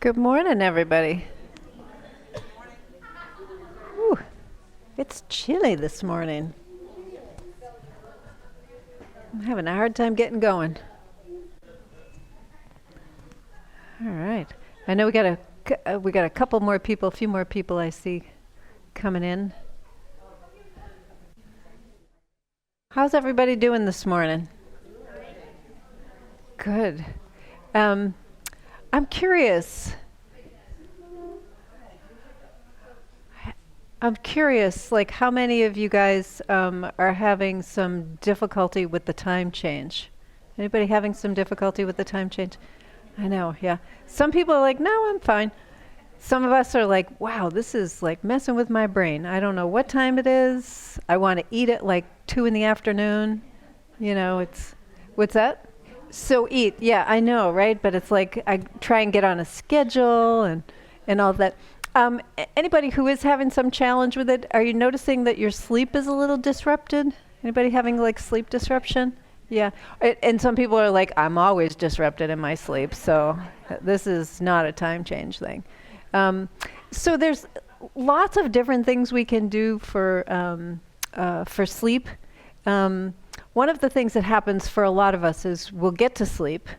Good morning, everybody. Whew, it's chilly this morning. I'm having a hard time getting going. All right. I know we got a couple more people, a few more people I see coming in. How's everybody doing this morning? Good. I'm curious. Like how many of you guys are having some difficulty with the time change? Anybody having some difficulty with the time change? I know, yeah. Some people are like, no, I'm fine. Some of us are like, wow, this is like messing with my brain. I don't know what time it is. I want to eat at like 2 in the afternoon. What's that? So eat, yeah, I know, right? But it's like I try and get on a schedule and all that. Anybody who is having some challenge with it, are you noticing that your sleep is a little disrupted? Anybody having like sleep disruption? Yeah. And some people are like, I'm always disrupted in my sleep, so this is not a time change thing. So there's lots of different things we can do for sleep. One of the things that happens for a lot of us is we'll get to sleep,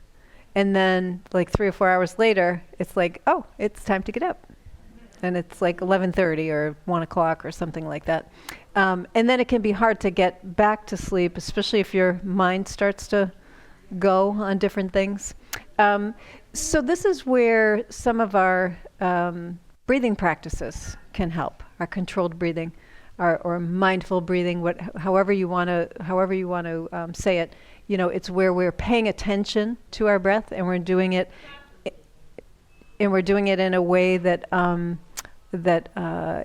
and then like 3 or 4 hours later, it's like, oh, it's time to get up. And it's like 11:30 or 1 o'clock or something like that. And then it can be hard to get back to sleep, especially if your mind starts to go on different things. So this is where some of our breathing practices can help, our controlled breathing, or mindful breathing, however you want to say it. You know, it's where we're paying attention to our breath, and we're doing it in a way that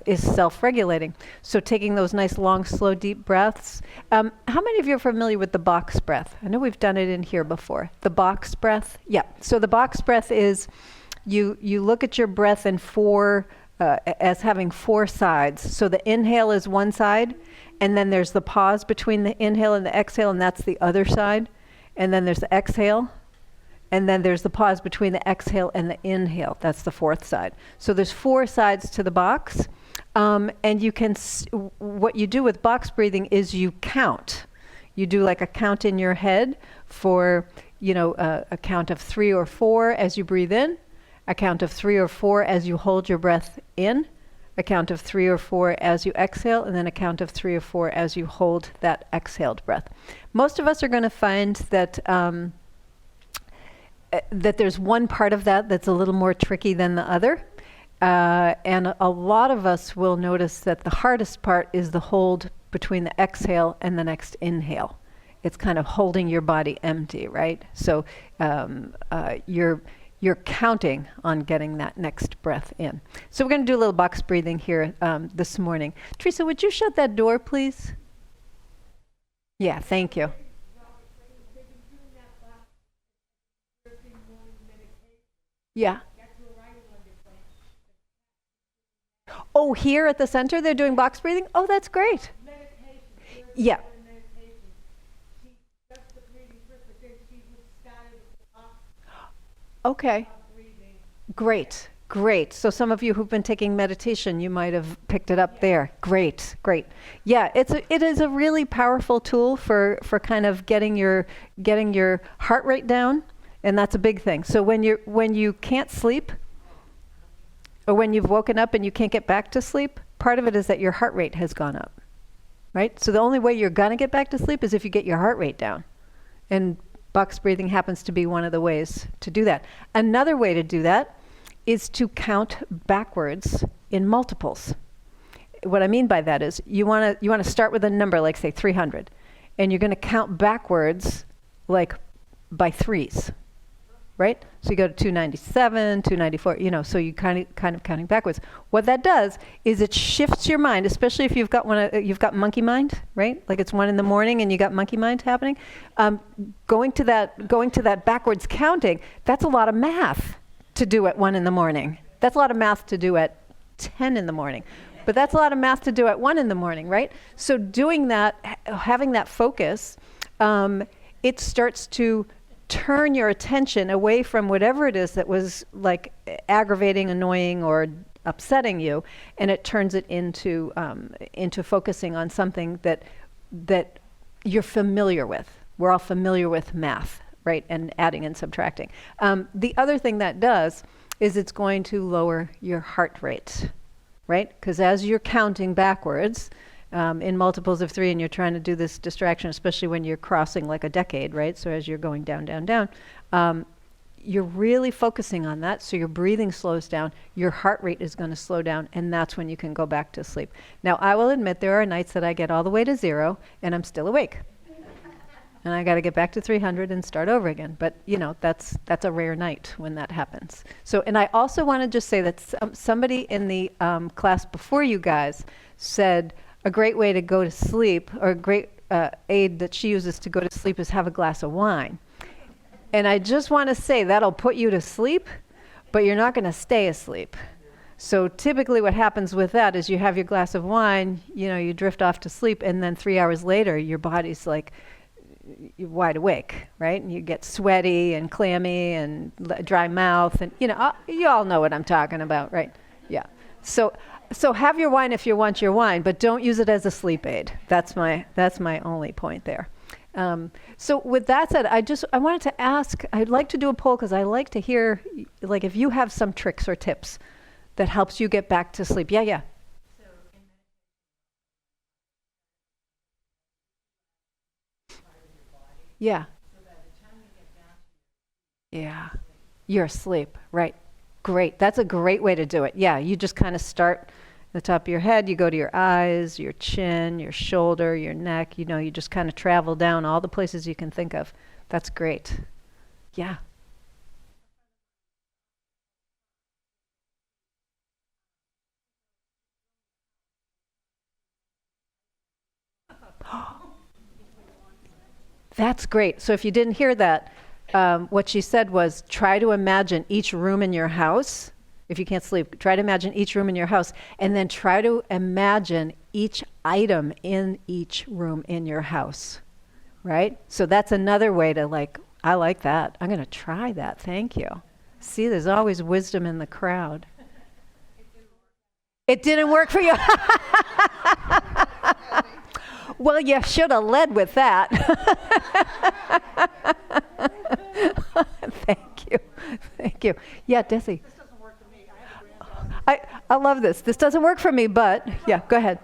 is self-regulating. So taking those nice, long, slow, deep breaths. How many of you are familiar with the box breath? I know we've done it in here before. The box breath? Yeah. So the box breath is you look at your breath in as having 4 sides. So the inhale is one side, and then there's the pause between the inhale and the exhale, and that's the other side. And then there's the exhale. And then there's the pause between the exhale and the inhale. That's the 4th side. So there's 4 sides to the box. And you can, what you do with box breathing is you count. You do like a count in your head for, a count of 3 or 4 as you breathe in, a count of 3 or 4 as you hold your breath in, a count of 3 or 4 as you exhale, and then a count of 3 or 4 as you hold that exhaled breath. Most of us are going to find that that there's one part of that that's a little more tricky than the other. And a lot of us will notice that the hardest part is the hold between the exhale and the next inhale. It's kind of holding your body empty, right? So you're counting on getting that next breath in. So we're going to do a little box breathing here this morning. Teresa, would you shut that door, please? Yeah, thank you. Yeah. Oh, here at the center they're doing box breathing? Oh, that's great. Yeah. Okay. Great. Great. So some of you who've been taking meditation, you might have picked it up there. Great. Great. Yeah, it is a really powerful tool for kind of getting your heart rate down. And that's a big thing. So when you can't sleep, or when you've woken up and you can't get back to sleep, part of it is that your heart rate has gone up, right? So the only way you're gonna get back to sleep is if you get your heart rate down. And box breathing happens to be one of the ways to do that. Another way to do that is to count backwards in multiples. What I mean by that is you wanna start with a number like say 300, and you're gonna count backwards like by 3s. Right? So you go to 297, 294, so you kind of counting backwards. What that does is it shifts your mind, especially if you've got monkey mind, right? Like it's 1 in the morning and you got monkey mind happening. Going to that backwards counting, that's a lot of math to do at 1 in the morning. That's a lot of math to do at 10 in the morning. But that's a lot of math to do at 1 in the morning, right? So doing that, having that focus, it starts to turn your attention away from whatever it is that was like aggravating, annoying, or upsetting you, and it turns it into focusing on something that you're familiar with. We're all familiar with math, right? And adding and subtracting. The other thing that does is it's going to lower your heart rate, right? Because as you're counting backwards in multiples of 3, and you're trying to do this distraction, especially when you're crossing like a decade, right? So as you're going down, down, down, you're really focusing on that. So your breathing slows down, your heart rate is going to slow down, and that's when you can go back to sleep. Now, I will admit there are nights that I get all the way to 0 and I'm still awake. And I got to get back to 300 and start over again. But, you know, that's a rare night when that happens. So, and I also want to just say that somebody in the class before you guys said a great way to go to sleep, or a great aid that she uses to go to sleep, is have a glass of wine. And I just want to say that'll put you to sleep, but you're not going to stay asleep. So typically what happens with that is you have your glass of wine, you know, you drift off to sleep, and then 3 hours later, your body's like wide awake, right? And you get sweaty and clammy and dry mouth, and, you know, you all know what I'm talking about, right? Yeah. So have your wine if you want your wine, but don't use it as a sleep aid. That's my only point there. So with that said, I wanted to ask, I'd like to do a poll because I like to hear, like, if you have some tricks or tips that helps you get back to sleep. Yeah. Yeah. Yeah. You're asleep, right? Great. That's a great way to do it. Yeah, you just kind of start at the top of your head, you go to your eyes, your chin, your shoulder, your neck, you know, you just kind of travel down all the places you can think of. That's great. Yeah. That's great. So if you didn't hear that, what she said was try to imagine each room in your house. If you can't sleep, try to imagine each room in your house, and then try to imagine each item in each room in your house, right? So that's another way to, like, I like that. I'm going to try that. Thank you. See, there's always wisdom in the crowd. It didn't work for you. Well, you should have led with that. Thank you. Yeah, Desi. This doesn't work for me. I have a granddaughter. I love this. This doesn't work for me, but yeah, go ahead.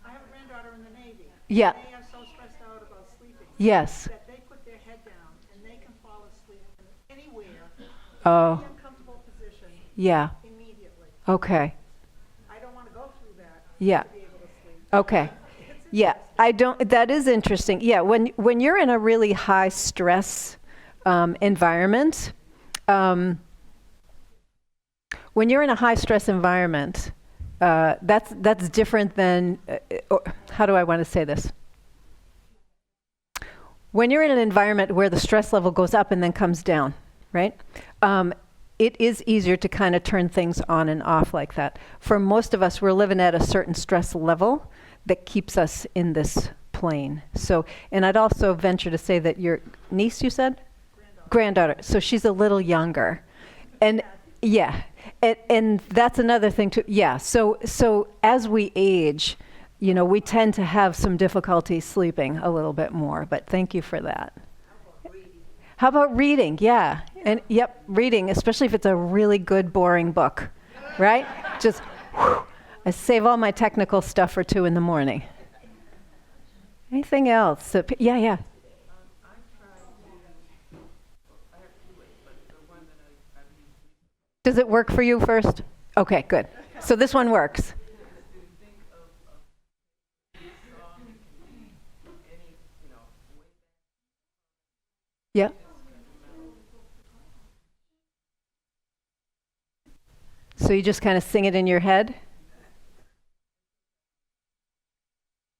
I have a granddaughter in the Navy. Yeah. They are so stressed out about sleeping Yes. that they put their head down and they can fall asleep anywhere, Oh, any uncomfortable position, yeah. immediately. Okay. I don't want to go through that Yeah. to be able to sleep. Okay. Yeah, I don't. That is interesting. Yeah, when you're in a really high stress environment, when you're in a high stress environment, that's different than. How do I want to say this? When you're in an environment where the stress level goes up and then comes down, right? It is easier to kind of turn things on and off like that. For most of us, we're living at a certain stress level that keeps us in this plane. So, and I'd also venture to say that your niece, you said? Granddaughter. So she's a little younger. And yeah, and that's another thing too. Yeah, so as we age, you know, we tend to have some difficulty sleeping a little bit more, but thank you for that. How about reading? Yeah, and yep, reading, especially if it's a really good, boring book, right? Just, whew, I save all my technical stuff for 2 a.m. Anything else? So, yeah. Does it work for you first? Okay, good. So this one works. Yeah. So you just kind of sing it in your head?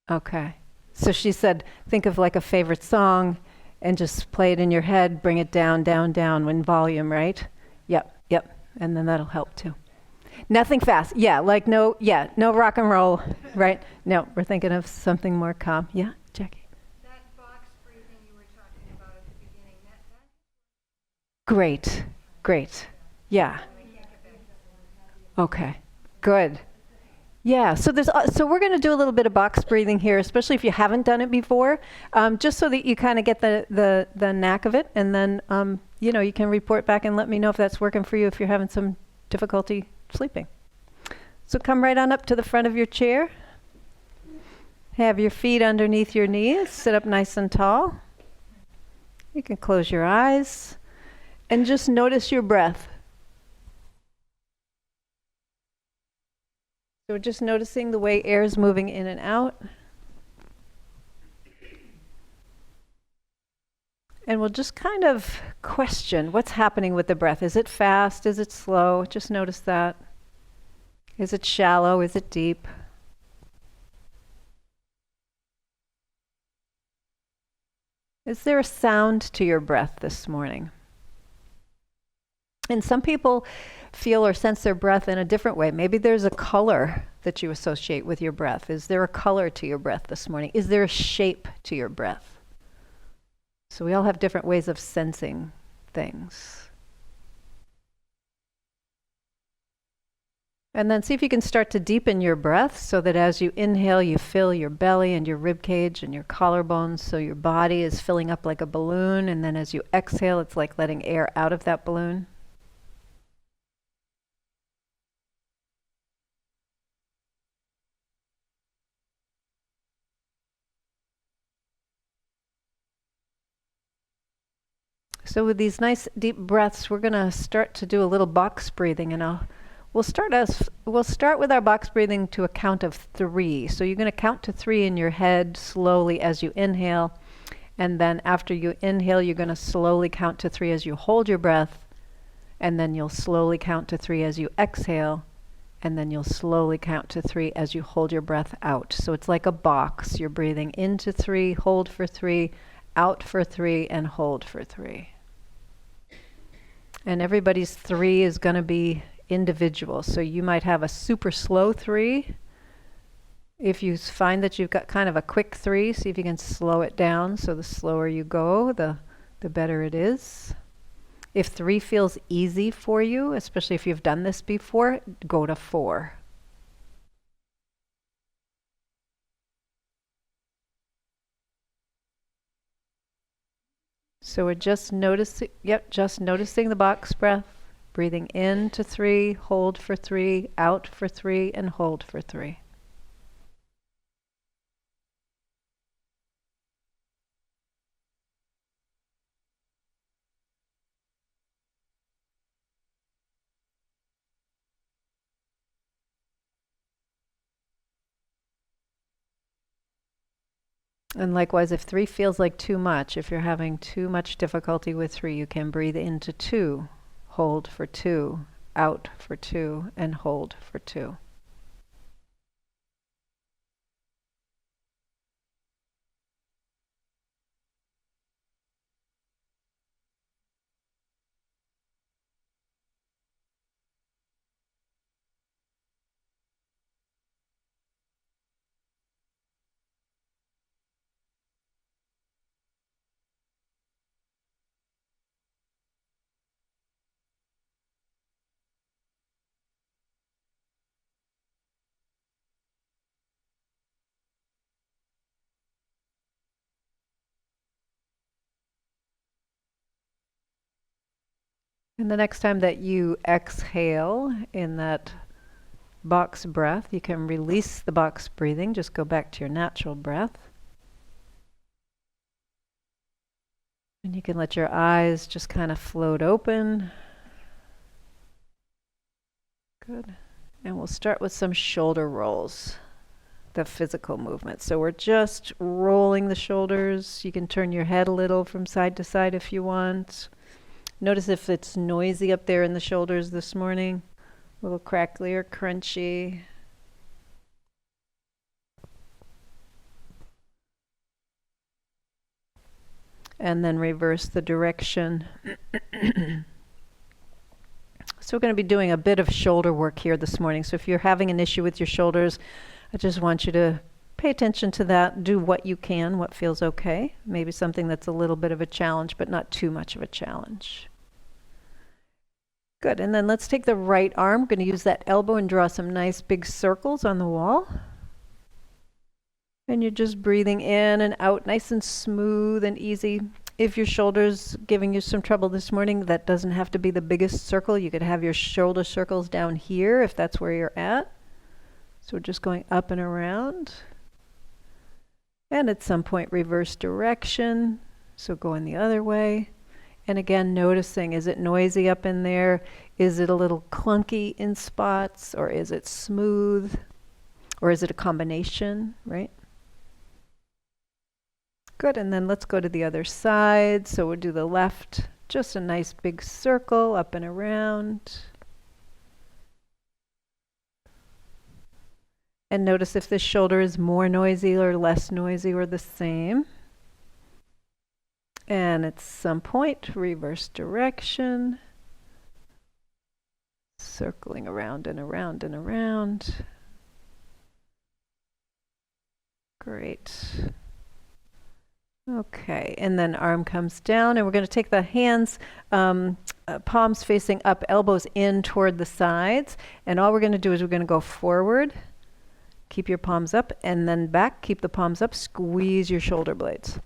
Okay. So she said, think of like a favorite song and just play it in your head, bring it down, down, down in volume, right? Yep. And then that'll help too. Nothing fast. Yeah, like no rock and roll, right? No, we're thinking of something more calm. Yeah, Jackie? That box breathing you were talking about at the beginning, that Great, great. Yeah. Okay, good. Yeah, so so we're going to do a little bit of box breathing here, especially if you haven't done it before, just so that you kind of get the knack of it, and then you can report back and let me know if that's working for you if you're having some difficulty sleeping. So come right on up to the front of your chair. Have your feet underneath your knees. Sit up nice and tall. You can close your eyes and just notice your breath. So we're just noticing the way air is moving in and out. And we'll just kind of question what's happening with the breath. Is it fast? Is it slow? Just notice that. Is it shallow? Is it deep? Is there a sound to your breath this morning? And some people feel or sense their breath in a different way. Maybe there's a color that you associate with your breath. Is there a color to your breath this morning? Is there a shape to your breath? So we all have different ways of sensing things. And then see if you can start to deepen your breath so that as you inhale, you fill your belly and your rib cage and your collarbones, so your body is filling up like a balloon. And then as you exhale, it's like letting air out of that balloon. So with these nice deep breaths, we're going to start to do a little box breathing, and we'll start with our box breathing to a count of 3. So you're going to count to 3 in your head slowly as you inhale, and then after you inhale, you're going to slowly count to 3 as you hold your breath, and then you'll slowly count to 3 as you exhale, and then you'll slowly count to 3 as you hold your breath out. So it's like a box. You're breathing into 3, hold for 3, out for 3, and hold for 3. And everybody's 3 is going to be individual. So you might have a super slow 3. If you find that you've got kind of a quick 3, see if you can slow it down. So the slower you go, the better it is. If 3 feels easy for you, especially if you've done this before, go to 4. So we're just noticing, just noticing the box breath, breathing in to 3, hold for 3, out for 3, and hold for 3. And likewise, if 3 feels like too much, if you're having too much difficulty with 3, you can breathe into 2, hold for 2, out for 2, and hold for 2. And the next time that you exhale in that box breath, you can release the box breathing. Just go back to your natural breath. And you can let your eyes just kind of float open. Good. And we'll start with some shoulder rolls, the physical movement. So we're just rolling the shoulders. You can turn your head a little from side to side if you want. Notice if it's noisy up there in the shoulders this morning, a little crackly or crunchy. And then reverse the direction. So we're going to be doing a bit of shoulder work here this morning. So if you're having an issue with your shoulders, I just want you to pay attention to that. Do what you can, what feels okay. Maybe something that's a little bit of a challenge, but not too much of a challenge. Good, and then let's take the right arm. We're going to use that elbow and draw some nice big circles on the wall. And you're just breathing in and out, nice and smooth and easy. If your shoulder's giving you some trouble this morning, that doesn't have to be the biggest circle. You could have your shoulder circles down here if that's where you're at. So we're just going up and around. And at some point, reverse direction. So going the other way. And again, noticing, is it noisy up in there? Is it a little clunky in spots? Or is it smooth? Or is it a combination, right? Good, and then let's go to the other side. So we'll do the left, just a nice big circle up and around. And notice if this shoulder is more noisy or less noisy or the same. And at some point, reverse direction. Circling around and around and around. Great. Okay, and then arm comes down, and we're going to take the hands, palms facing up, elbows in toward the sides. And all we're going to do is we're going to go forward. Keep your palms up, and then back. Keep the palms up. Squeeze your shoulder blades.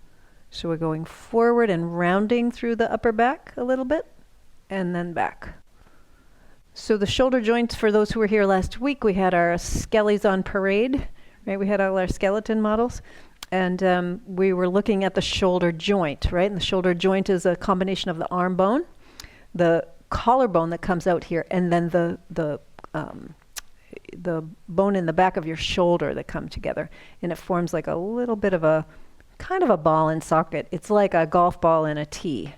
So we're going forward and rounding through the upper back a little bit, and then back. So the shoulder joints, for those who were here last week, we had our skellies on parade, right? We had all our skeleton models, and we were looking at the shoulder joint, right? And the shoulder joint is a combination of the arm bone, the collarbone that comes out here, and then the bone in the back of your shoulder that come together, and it forms like a little bit of a kind of a ball and socket. It's like a golf ball and a tee.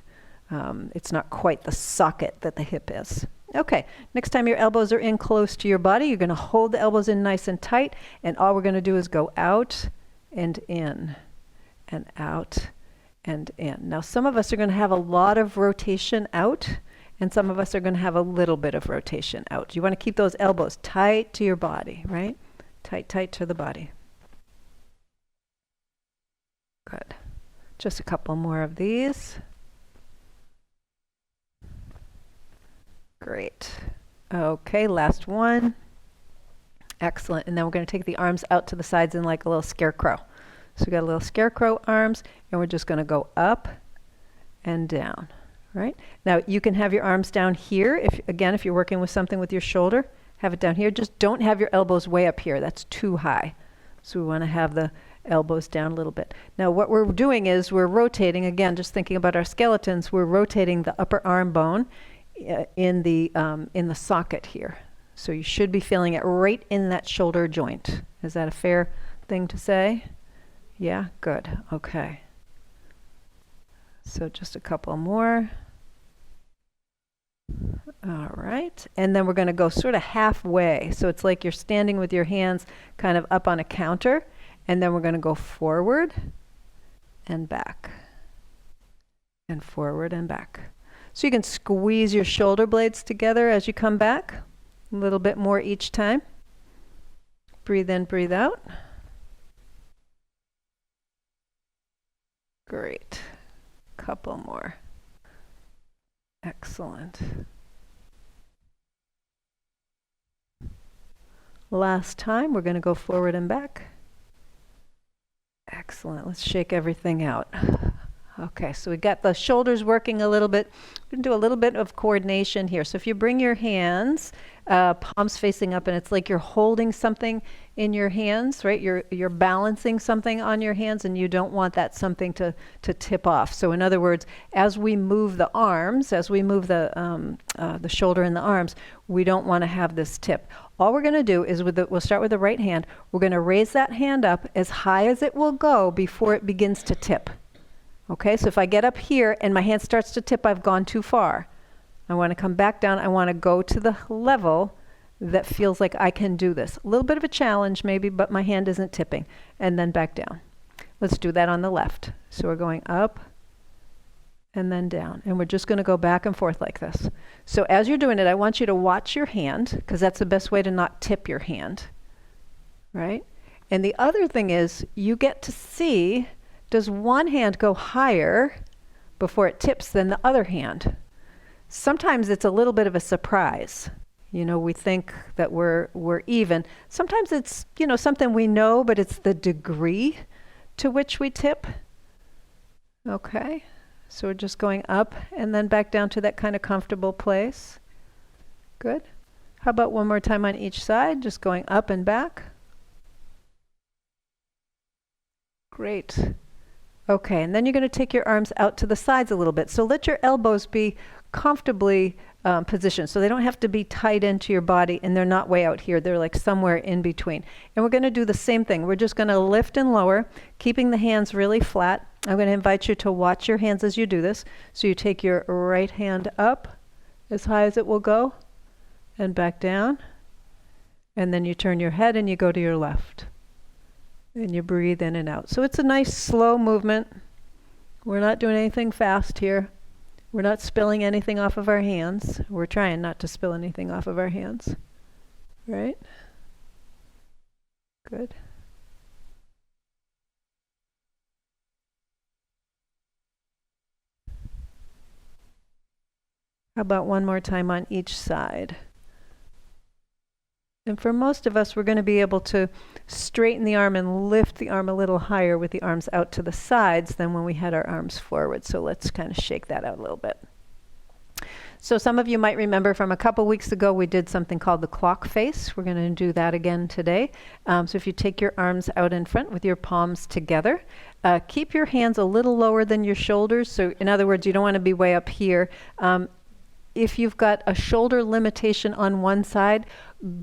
It's not quite the socket that the hip is. Okay, next time your elbows are in close to your body, you're going to hold the elbows in nice and tight, and all we're going to do is go out and in, and out and in. Now some of us are going to have a lot of rotation out, and some of us are going to have a little bit of rotation out. You want to keep those elbows tight to your body, right? Tight, tight to the body. Good. Just a couple more of these. Great. Okay, last one. Excellent. And then we're going to take the arms out to the sides in like a little scarecrow. So we got a little scarecrow arms, and we're just going to go up and down. Right? Now you can have your arms down here. If you're working with something with your shoulder, have it down here. Just don't have your elbows way up here. That's too high. So we want to have the elbows down a little bit. Now what we're doing is we're rotating, again, just thinking about our skeletons, we're rotating the upper arm bone in the socket here. So you should be feeling it right in that shoulder joint. Is that a fair thing to say? Yeah, good. Okay. So just a couple more. All right, and then we're going to go sort of halfway. So it's like you're standing with your hands kind of up on a counter, and then we're going to go forward and back, and forward and back. So you can squeeze your shoulder blades together as you come back, a little bit more each time. Breathe in, breathe out. Great. Couple more. Excellent. Last time, we're going to go forward and back. Excellent. Let's shake everything out. Okay, so we got the shoulders working a little bit. We're going to do a little bit of coordination here. So if you bring your hands, palms facing up, and it's like you're holding something in your hands, right? You're balancing something on your hands, and you don't want that something to tip off. So in other words, as we move the arms, as we move the shoulder and the arms, we don't want to have this tip. All we're going to do is we'll start with the right hand. We're going to raise that hand up as high as it will go before it begins to tip. Okay, so if I get up here and my hand starts to tip, I've gone too far. I want to come back down. I want to go to the level that feels like I can do this. A little bit of a challenge maybe, but my hand isn't tipping. And then back down. Let's do that on the left. So we're going up and then down. And we're just going to go back and forth like this. So as you're doing it, I want you to watch your hand, because that's the best way to not tip your hand. Right? And the other thing is, you get to see, does one hand go higher before it tips than the other hand? Sometimes it's a little bit of a surprise. You know, we think that we're even. Sometimes it's, you know, something we know, but it's the degree to which we tip. Okay, so we're just going up and then back down to that kind of comfortable place. Good. How about one more time on each side, just going up and back? Great. Okay, and then you're going to take your arms out to the sides a little bit. So let your elbows be comfortably positioned, so they don't have to be tight into your body, and they're not way out here. They're like somewhere in between. And we're going to do the same thing. We're just going to lift and lower, keeping the hands really flat. I'm going to invite you to watch your hands as you do this. So you take your right hand up as high as it will go, and back down. And then you turn your head and you go to your left. And you breathe in and out. So it's a nice slow movement. We're not doing anything fast here. We're not spilling anything off of our hands. We're trying not to spill anything off of our hands. Right? Good. How about one more time on each side? And for most of us, we're going to be able to straighten the arm and lift the arm a little higher with the arms out to the sides than when we had our arms forward. So let's kind of shake that out a little bit. So some of you might remember from a couple weeks ago, we did something called the clock face. We're going to do that again today. So if you take your arms out in front with your palms together, keep your hands a little lower than your shoulders. So in other words, you don't want to be way up here. If you've got a shoulder limitation on one side,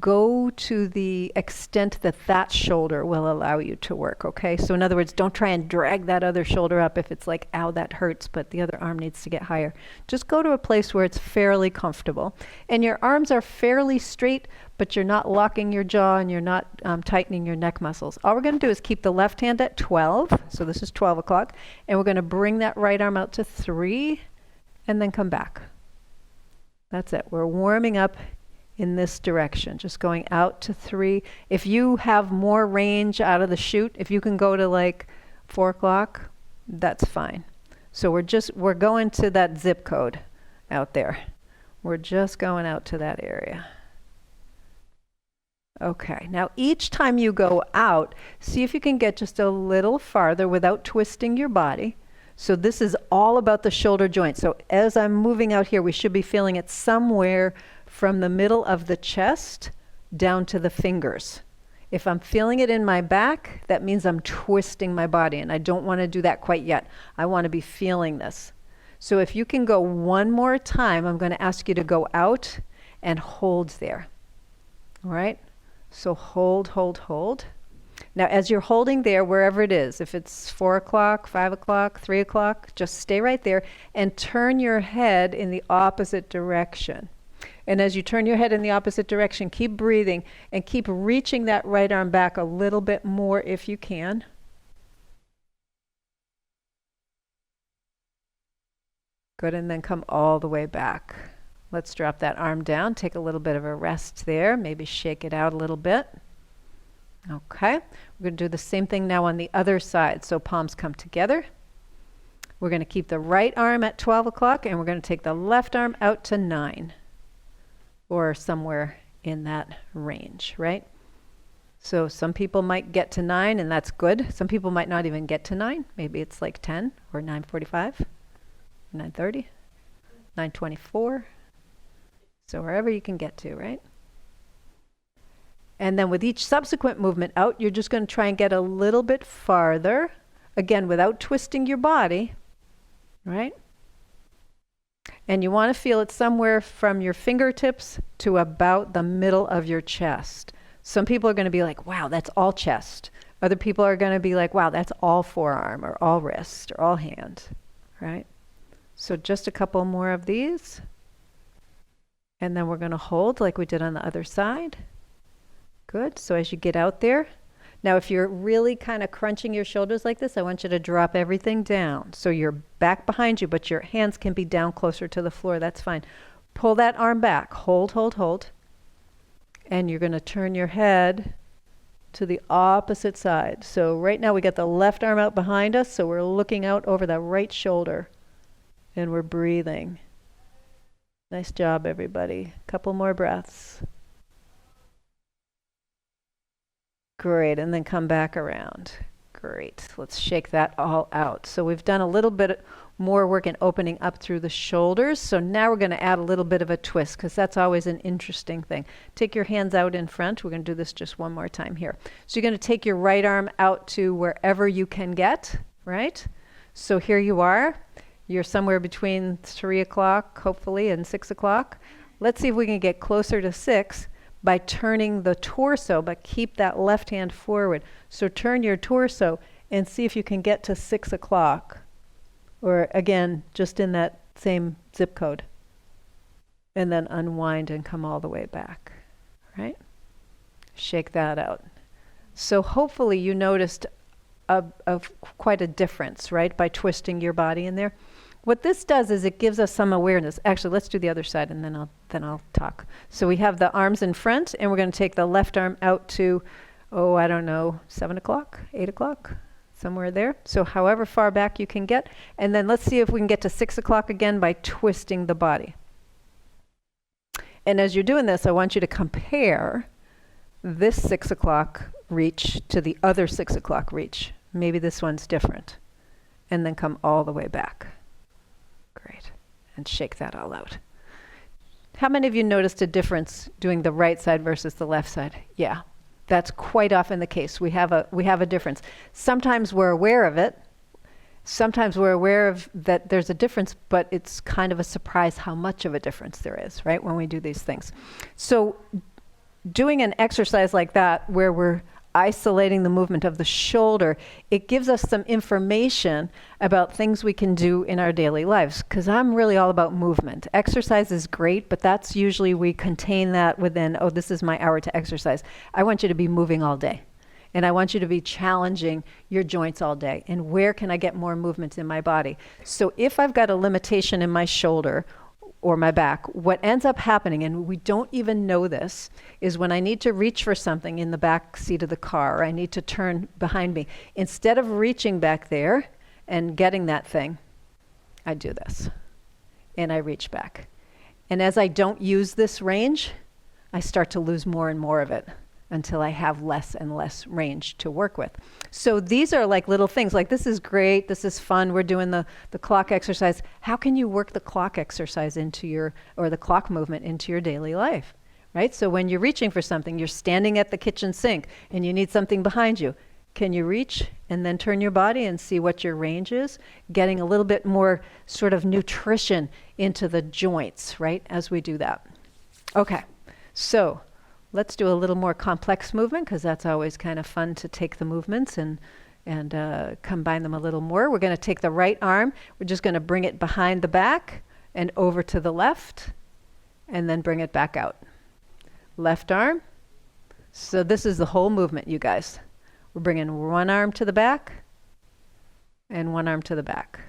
go to the extent that that shoulder will allow you to work, okay? So in other words, don't try and drag that other shoulder up if it's like, ow, that hurts, but the other arm needs to get higher. Just go to a place where it's fairly comfortable. And your arms are fairly straight, but you're not locking your jaw and you're not tightening your neck muscles. All we're going to do is keep the left hand at 12, so this is 12 o'clock, and we're going to bring that right arm out to 3, and then come back. That's it. We're warming up in this direction, just going out to 3. If you have more range out of the chute, if you can go to like 4 o'clock, that's fine. So we're going to that zip code out there. We're just going out to that area. Okay, now each time you go out, see if you can get just a little farther without twisting your body. So this is all about the shoulder joint. So as I'm moving out here, we should be feeling it somewhere from the middle of the chest down to the fingers. If I'm feeling it in my back, that means I'm twisting my body, and I don't want to do that quite yet. I want to be feeling this. So if you can go one more time, I'm going to ask you to go out and hold there. All right? So hold, hold, hold. Now, as you're holding there, wherever it is, if it's 4 o'clock, 5 o'clock, 3 o'clock, just stay right there and turn your head in the opposite direction. And as you turn your head in the opposite direction, keep breathing and keep reaching that right arm back a little bit more if you can. Good, and then come all the way back. Let's drop that arm down, take a little bit of a rest there, maybe shake it out a little bit. Okay, we're going to do the same thing now on the other side. So palms come together. We're going to keep the right arm at 12 o'clock, and we're going to take the left arm out to 9, or somewhere in that range, right? So some people might get to 9, and that's good. Some people might not even get to 9. Maybe it's like 10 or 9:45, 9:30, 9:24. So wherever you can get to, right? And then with each subsequent movement out, you're just going to try and get a little bit farther, again, without twisting your body, right? And you want to feel it somewhere from your fingertips to about the middle of your chest. Some people are going to be like, wow, that's all chest. Other people are going to be like, wow, that's all forearm or all wrist or all hand, right? So just a couple more of these. And then we're going to hold like we did on the other side. Good. So as you get out there, now if you're really kind of crunching your shoulders like this, I want you to drop everything down. So you're back behind you, but your hands can be down closer to the floor. That's fine. Pull that arm back. Hold, hold, hold. And you're going to turn your head to the opposite side. So right now we got the left arm out behind us, so we're looking out over the right shoulder. And we're breathing. Nice job, everybody. Couple more breaths. Great, and then come back around. Great, let's shake that all out. So we've done a little bit more work in opening up through the shoulders. So now we're going to add a little bit of a twist, because that's always an interesting thing. Take your hands out in front. We're going to do this just one more time here. So you're going to take your right arm out to wherever you can get, right? So here you are. You're somewhere between 3 o'clock, hopefully, and 6 o'clock. Let's see if we can get closer to 6 by turning the torso, but keep that left hand forward. So turn your torso and see if you can get to 6 o'clock. Or again, just in that same zip code. And then unwind and come all the way back, right? Shake that out. So hopefully you noticed quite a difference, right, by twisting your body in there. What this does is it gives us some awareness. Actually, let's do the other side and then I'll talk. So we have the arms in front, and we're going to take the left arm out to, oh, I don't know, 7 o'clock, 8 o'clock, somewhere there. So however far back you can get. And then let's see if we can get to 6 o'clock again by twisting the body. And as you're doing this, I want you to compare this 6 o'clock reach to the other 6 o'clock reach. Maybe this one's different. And then come all the way back. Great. And shake that all out. How many of you noticed a difference doing the right side versus the left side? Yeah, that's quite often the case. We have a difference. Sometimes we're aware of it. Sometimes we're aware of that there's a difference, but it's kind of a surprise how much of a difference there is, right, when we do these things. So doing an exercise like that where we're isolating the movement of the shoulder, it gives us some information about things we can do in our daily lives, because I'm really all about movement. Exercise is great, but that's usually we contain that within, oh, this is my hour to exercise. I want you to be moving all day. And I want you to be challenging your joints all day. And where can I get more movement in my body? So if I've got a limitation in my shoulder or my back, what ends up happening, and we don't even know this, is when I need to reach for something in the back seat of the car, or I need to turn behind me, instead of reaching back there and getting that thing, I do this. And I reach back. And as I don't use this range, I start to lose more and more of it until I have less and less range to work with. So these are like little things, like this is great, this is fun, we're doing the clock exercise. How can you work the clock exercise into your, or the clock movement into your daily life, right? So when you're reaching for something, you're standing at the kitchen sink and you need something behind you. Can you reach and then turn your body and see what your range is? Getting a little bit more sort of nutrition into the joints, right, as we do that. Okay, so let's do a little more complex movement, because that's always kind of fun to take the movements and combine them a little more. We're going to take the right arm. We're just going to bring it behind the back and over to the left, and then bring it back out. Left arm. So this is the whole movement, you guys. We're bringing one arm to the back and one arm to the back,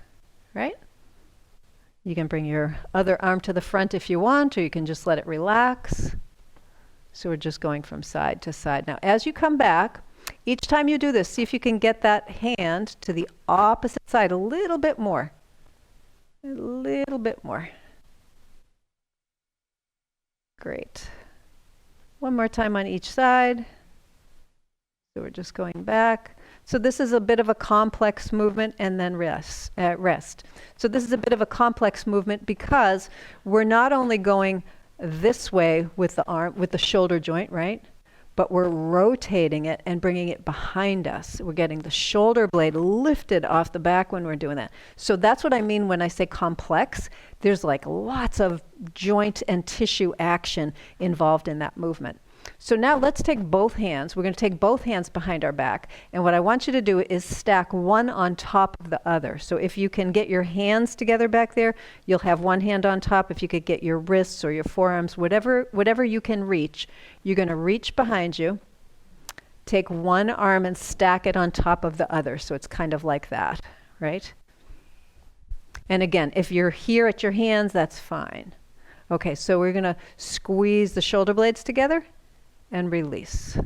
right? You can bring your other arm to the front if you want, or you can just let it relax. So we're just going from side to side. Now, as you come back, each time you do this, see if you can get that hand to the opposite side a little bit more. A little bit more. Great. One more time on each side. So we're just going back. So this is a bit of a complex movement, and then rest. So this is a bit of a complex movement because we're not only going this way with the arm, with the shoulder joint, right? But we're rotating it and bringing it behind us. We're getting the shoulder blade lifted off the back when we're doing that. So that's what I mean when I say complex. There's like lots of joint and tissue action involved in that movement. So now let's take both hands. We're going to take both hands behind our back. And what I want you to do is stack one on top of the other. So if you can get your hands together back there, you'll have one hand on top. If you could get your wrists or your forearms, whatever you can reach, you're going to reach behind you, take one arm and stack it on top of the other. So it's kind of like that, right? And again, if you're here at your hands, that's fine. Okay, so we're going to squeeze the shoulder blades together and release.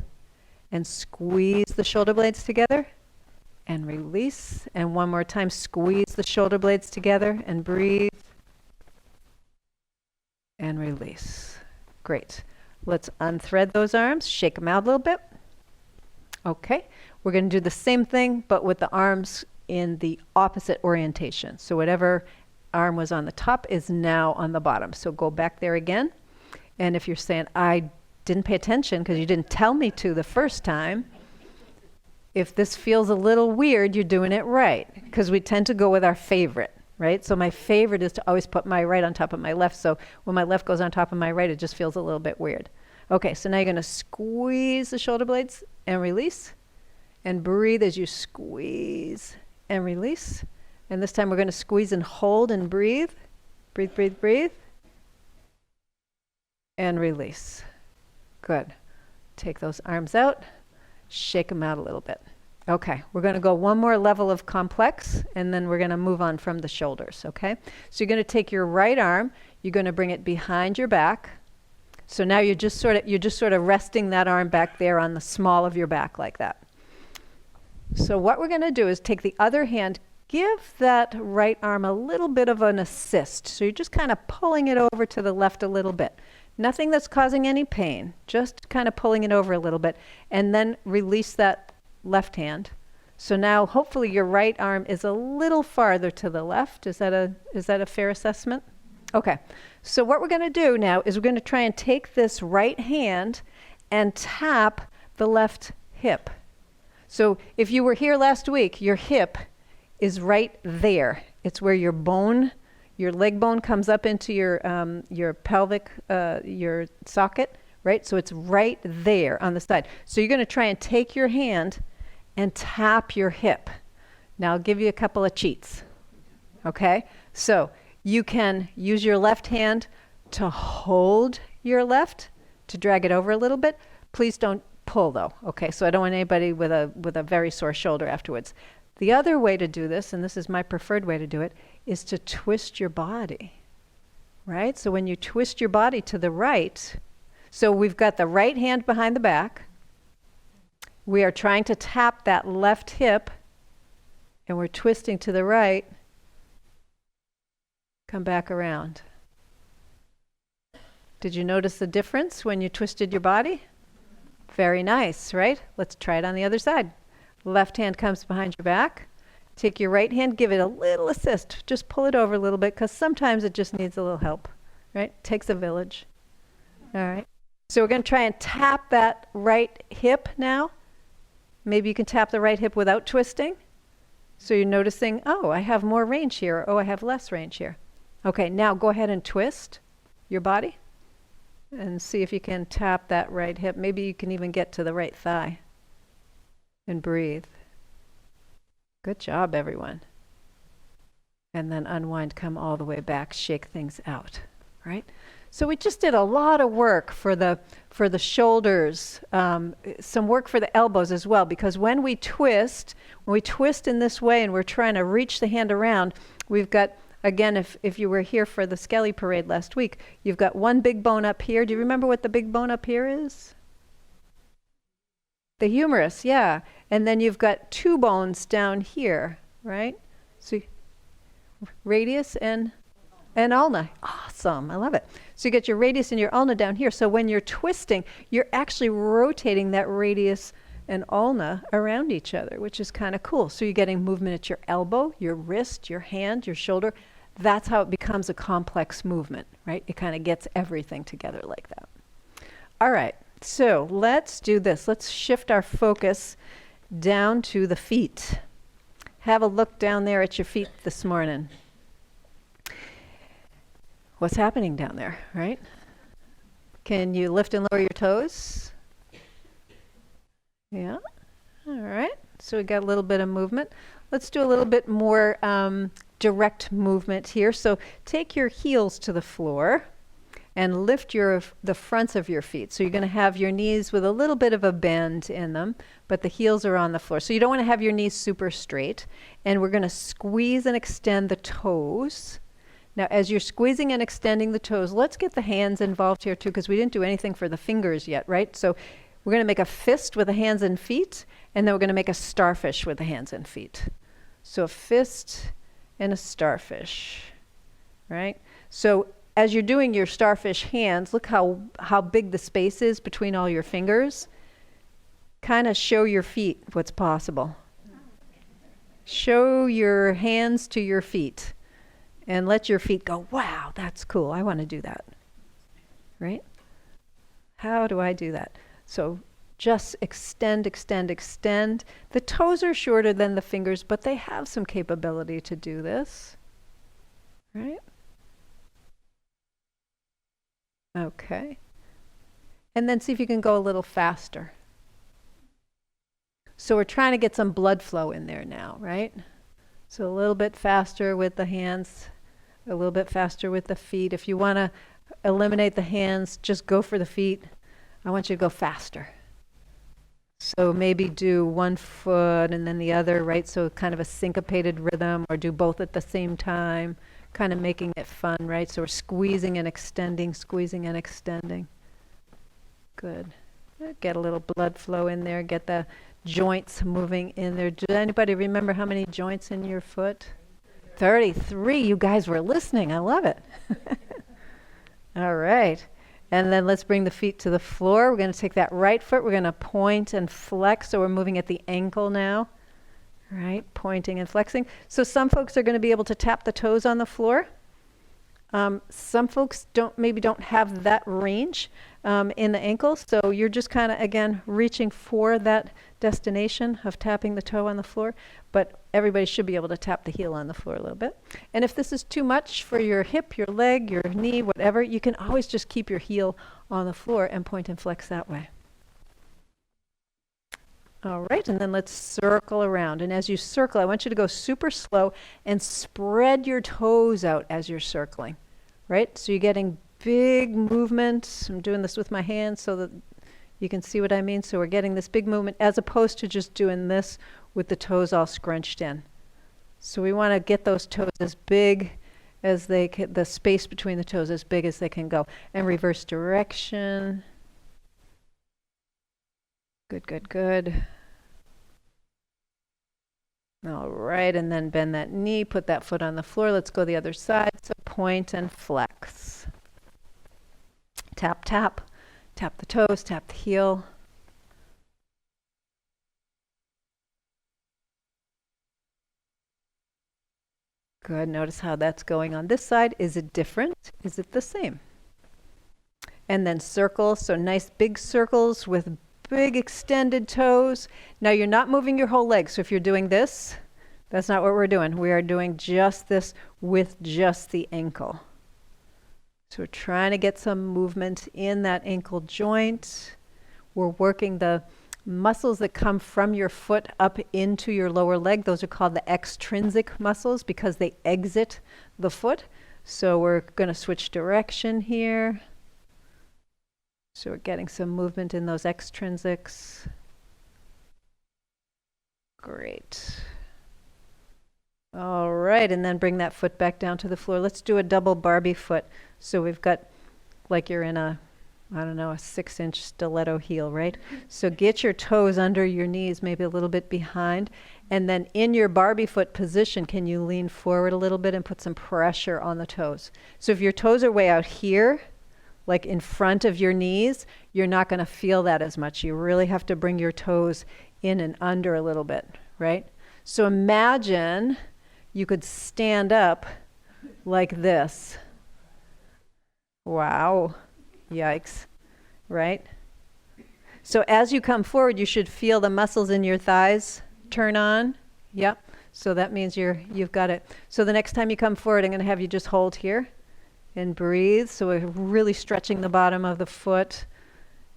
And squeeze the shoulder blades together and release. And one more time, squeeze the shoulder blades together and breathe. and release. Great. Let's unthread those arms, shake them out a little bit. Okay, we're going to do the same thing, but with the arms in the opposite orientation. So whatever arm was on the top is now on the bottom. So go back there again. And if you're saying, I didn't pay attention because you didn't tell me to the first time, if this feels a little weird, you're doing it right, because we tend to go with our favorite, right? So my favorite is to always put my right on top of my left. So when my left goes on top of my right, it just feels a little bit weird. Okay, so now you're going to squeeze the shoulder blades and release, and breathe as you squeeze and release. And this time we're going to squeeze and hold and breathe. Breathe, breathe, breathe. And release. Good. Take those arms out, shake them out a little bit. Okay, we're going to go one more level of complex, and then we're going to move on from the shoulders, okay? So you're going to take your right arm, you're going to bring it behind your back. So now you're just sort of resting that arm back there on the small of your back like that. So what we're going to do is take the other hand, give that right arm a little bit of an assist. So you're just kind of pulling it over to the left a little bit. Nothing that's causing any pain, just kind of pulling it over a little bit, and then release that left hand. So now hopefully your right arm is a little farther to the left. Is that a fair assessment? Okay. So what we're going to do now is we're going to try and take this right hand and tap the left hip. So if you were here last week, your hip is right there. It's where your bone, your leg bone comes up into your pelvic, your socket, right? So it's right there on the side. So you're going to try and take your hand and tap your hip. Now I'll give you a couple of cheats, okay? So you can use your left hand to hold your left, to drag it over a little bit. Please don't pull though, okay? So I don't want anybody with a very sore shoulder afterwards. The other way to do this, and this is my preferred way to do it, is to twist your body, right? So when you twist your body to the right, so we've got the right hand behind the back. We are trying to tap that left hip, and we're twisting to the right. Come back around. Did you notice the difference when you twisted your body? Very nice, right? Let's try it on the other side. Left hand comes behind your back. Take your right hand, give it a little assist. Just pull it over a little bit, because sometimes it just needs a little help, right? Takes a village. All right. So we're going to try and tap that right hip now. Maybe you can tap the right hip without twisting. So you're noticing, oh, I have more range here. Oh, I have less range here. Okay, now go ahead and twist your body and see if you can tap that right hip. Maybe you can even get to the right thigh. And breathe. Good job, everyone. And then unwind, come all the way back, shake things out, right? So we just did a lot of work for the shoulders, some work for the elbows as well, because when we twist in this way and we're trying to reach the hand around, we've got, again, if you were here for the Skelly Parade last week, you've got one big bone up here. Do you remember what the big bone up here is? The humerus, yeah. And then you've got two bones down here, right? So radius and ulna. Awesome, I love it. So you get your radius and your ulna down here. So when you're twisting, you're actually rotating that radius and ulna around each other, which is kind of cool. So you're getting movement at your elbow, your wrist, your hand, your shoulder. That's how it becomes a complex movement, right? It kind of gets everything together like that. All right. So let's do this. Let's shift our focus down to the feet. Have a look down there at your feet this morning. What's happening down there, right? Can you lift and lower your toes? Yeah. All right. So we got a little bit of movement. Let's do a little bit more direct movement here. So take your heels to the floor and lift the fronts of your feet. So you're going to have your knees with a little bit of a bend in them, but the heels are on the floor. So you don't want to have your knees super straight. And we're going to squeeze and extend the toes. Now, as you're squeezing and extending the toes, let's get the hands involved here too, because we didn't do anything for the fingers yet, right? So we're going to make a fist with the hands and feet, and then we're going to make a starfish with the hands and feet. So a fist and a starfish, right? So as you're doing your starfish hands, look how big the space is between all your fingers. Kind of show your feet what's possible. Show your hands to your feet and let your feet go, wow, that's cool. I want to do that. Right? How do I do that? So just extend, extend, extend. The toes are shorter than the fingers, but they have some capability to do this. Right? Okay. And then see if you can go a little faster. So we're trying to get some blood flow in there now, right? So a little bit faster with the hands, a little bit faster with the feet. If you want to eliminate the hands, just go for the feet. I want you to go faster. So maybe do one foot and then the other, right? So kind of a syncopated rhythm, or do both at the same time, kind of making it fun, right? So we're squeezing and extending, squeezing and extending. Good. Get a little blood flow in there, get the joints moving in there. Does anybody remember how many joints in your foot? 33. You guys were listening. I love it. All right. And then let's bring the feet to the floor. We're going to take that right foot. We're going to point and flex. So we're moving at the ankle now. Right? Pointing and flexing. So some folks are going to be able to tap the toes on the floor. Some folks maybe don't have that range in the ankle, so you're just kind of, again, reaching for that destination of tapping the toe on the floor, but everybody should be able to tap the heel on the floor a little bit. And if this is too much for your hip, your leg, your knee, whatever, you can always just keep your heel on the floor and point and flex that way. All right, and then let's circle around. And as you circle, I want you to go super slow and spread your toes out as you're circling, right? So you're getting big movement. I'm doing this with my hands so that you can see what I mean. So we're getting this big movement as opposed to just doing this with the toes all scrunched in. So we want to get those toes as big as they can, the space between the toes as big as they can go. And reverse direction. Good, good, good. All right, and then bend that knee, put that foot on the floor. Let's go the other side. So point and flex. Tap, tap. Tap the toes, tap the heel. Good, notice how that's going on this side. Is it different? Is it the same? And then circle, so nice big circles with big extended toes. Now you're not moving your whole leg, so if you're doing this, that's not what we're doing. We are doing just this with just the ankle. So we're trying to get some movement in that ankle joint. We're working the muscles that come from your foot up into your lower leg. Those are called the extrinsic muscles because they exit the foot. So we're going to switch direction here. So we're getting some movement in those extrinsics. Great. All right, and then bring that foot back down to the floor. Let's do a double Barbie foot. So we've got, like you're in a, I don't know, a 6-inch stiletto heel, right? So get your toes under your knees, maybe a little bit behind. And then in your Barbie foot position, can you lean forward a little bit and put some pressure on the toes? So if your toes are way out here, like in front of your knees, you're not going to feel that as much. You really have to bring your toes in and under a little bit, right? So imagine you could stand up like this. Wow. Yikes. Right? So as you come forward, you should feel the muscles in your thighs turn on. Yep. So that means you've got it. So the next time you come forward, I'm going to have you just hold here and breathe. So we're really stretching the bottom of the foot,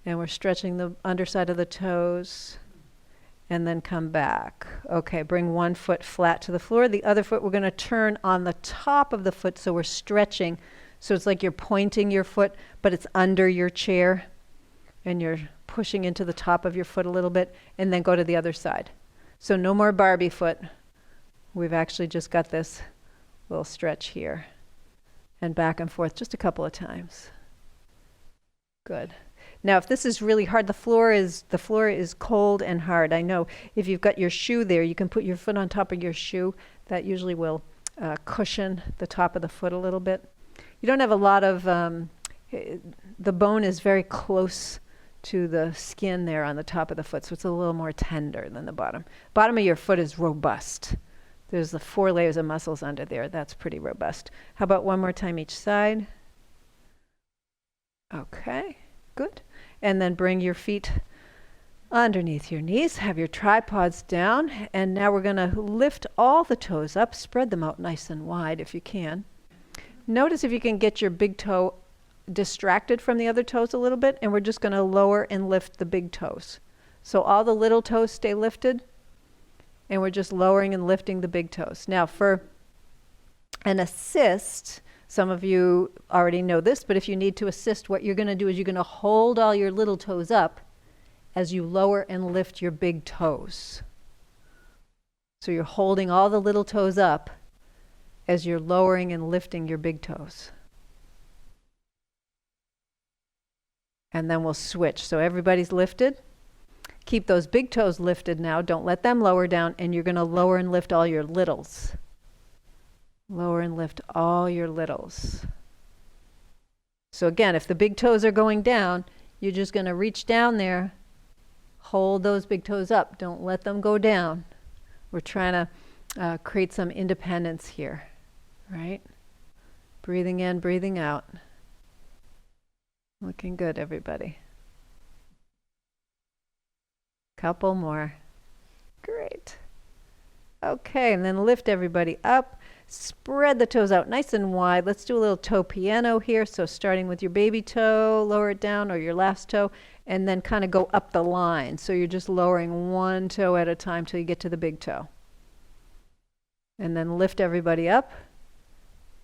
and we're stretching the underside of the toes, and then come back. Okay, bring one foot flat to the floor. The other foot we're going to turn on the top of the foot, so we're stretching. So it's like you're pointing your foot, but it's under your chair, and you're pushing into the top of your foot a little bit, and then go to the other side. So no more Barbie foot. We've actually just got this little stretch here. And back and forth just a couple of times. Good. Now, if this is really hard, the floor is cold and hard. I know if you've got your shoe there, you can put your foot on top of your shoe. That usually will cushion the top of the foot a little bit. you don't have a lot of, the bone is very close to the skin there on the top of the foot, so it's a little more tender than the bottom. Bottom of your foot is robust. There's the 4 layers of muscles under there. That's pretty robust. How about one more time each side? Okay, good. And then bring your feet underneath your knees. Have your tripods down. And now we're going to lift all the toes up. Spread them out nice and wide if you can. Notice if you can get your big toe distracted from the other toes a little bit, and we're just going to lower and lift the big toes. So all the little toes stay lifted, and we're just lowering and lifting the big toes. Now for an assist, some of you already know this, but if you need to assist, what you're going to do is you're going to hold all your little toes up as you lower and lift your big toes. So you're holding all the little toes up as you're lowering and lifting your big toes. And then we'll switch. So everybody's lifted. Keep those big toes lifted now. Don't let them lower down. And you're going to lower and lift all your littles. Lower and lift all your littles. So again, if the big toes are going down, you're just going to reach down there. Hold those big toes up. Don't let them go down. We're trying to create some independence here, right? Breathing in, breathing out. Looking good, everybody. Couple more. Great. Okay, and then lift everybody up. Spread the toes out nice and wide. Let's do a little toe piano here. So starting with your baby toe, lower it down, or your last toe, and then kind of go up the line. So you're just lowering one toe at a time till you get to the big toe. And then lift everybody up.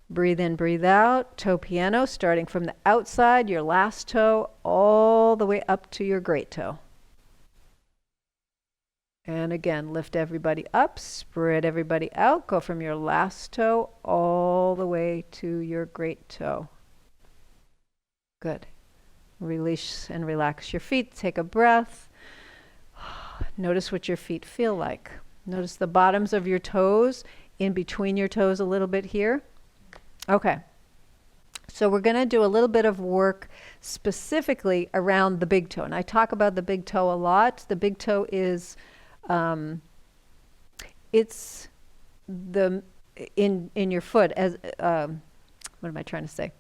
Breathe in, breathe out. Toe piano, starting from the outside, your last toe, all the way up to your great toe. And again, lift everybody up, spread everybody out. Go from your last toe all the way to your great toe. Good. Release and relax your feet. Take a breath. Notice what your feet feel like. Notice the bottoms of your toes, in between your toes a little bit here. Okay, so we're going to do a little bit of work specifically around the big toe. And I talk about the big toe a lot. The big toe is, it's the, in your foot, as, what am I trying to say?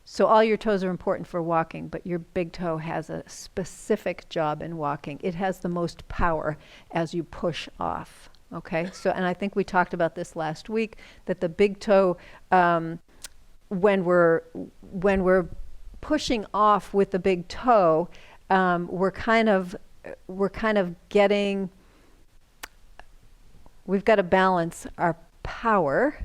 So all your toes are important for walking, but your big toe has a specific job in walking. It has the most power as you push off. Okay, so, and I think we talked about this last week, that the big toe, when we're pushing off with the big toe, we're kind of getting, we've got to balance our power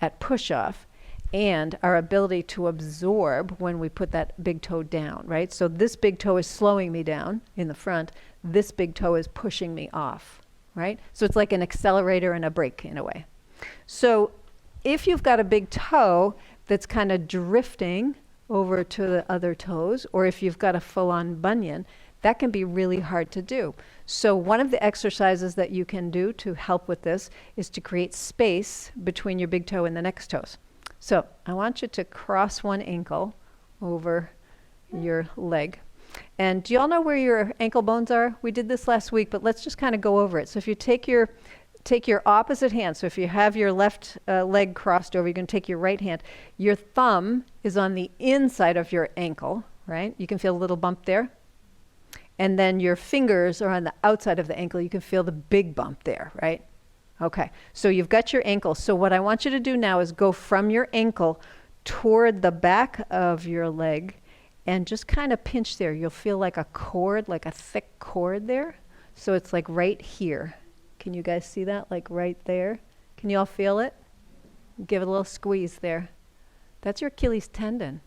at push off and our ability to absorb when we put that big toe down, right? So this big toe is slowing me down in the front. This big toe is pushing me off. Right? So it's like an accelerator and a brake in a way. So if you've got a big toe that's kind of drifting over to the other toes, or if you've got a full-on bunion, that can be really hard to do. So one of the exercises that you can do to help with this is to create space between your big toe and the next toes. So I want you to cross one ankle over your leg. And do you all know where your ankle bones are? We did this last week, but let's just kind of go over it. So if you take your opposite hand, so if you have your left leg crossed over, you're going to take your right hand. Your thumb is on the inside of your ankle, right? You can feel a little bump there. And then your fingers are on the outside of the ankle. You can feel the big bump there, right? Okay, so you've got your ankle. So what I want you to do now is go from your ankle toward the back of your leg and just kind of pinch there. You'll feel like a cord, like a thick cord there. So it's like right here. Can you guys see that? Like right there. Can you all feel it? Give it a little squeeze there. That's your Achilles tendon.